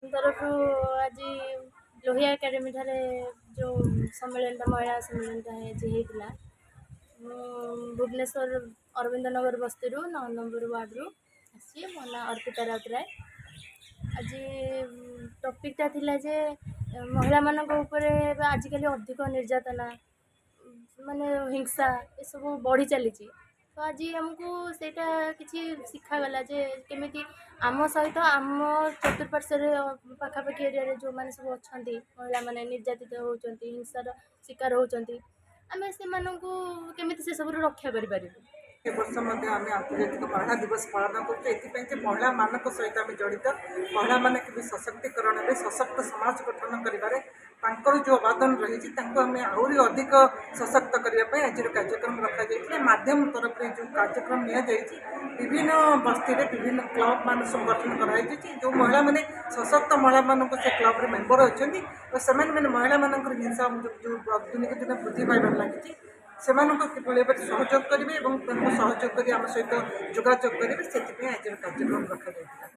तरफ आज लोहिया एकेडमी ठारे जो सम्मेलन महिला सम्मेलन आज होता भुवनेश्वर अरविंद नगर बस्ती 9 नंबर वार्ड रु आसी मो ना अर्पिता राउतराय। आज टॉपिकटा थिला जे महिला मानक ऊपर आजिकल अधिक निर्यातना माने हिंसा ये सब बढ़ी चली। तो आज आमको सेटा किसी शिखागला जे केमिति आम सहित आम चतुर्पार्श्व पाखापाखि एरिया जो मैंने सब अच्छा महिला मैंने निर्यातित होती हिंसार शिकार होती आम से से सब रक्षा कर वर्ष आम आंतर्जातिक महिला दिवस पालन कर महिला मान सहित आम जड़ित महिला मैंने कि सशक्तिकरण में सशक्त समाज गठन कर जो अवदान रही आम आहरी अधिक सशक्त करने आज कार्यक्रम रखा जाए माध्यम तरफ जो कार्यक्रम विभिन्न बस्ती विभिन्न क्लब मान संगठन कराई जो महिला मैंने सशक्त महिला मान से क्लब मेम्बर अच्छा से महिला मान हिंसा जो दिन दिन वृद्धि पाइबार लगी से सहयोग करेंगे और सहयोग कर आम सहित जोगाजोग करेंगे से आज कार्यक्रम रखा जाए।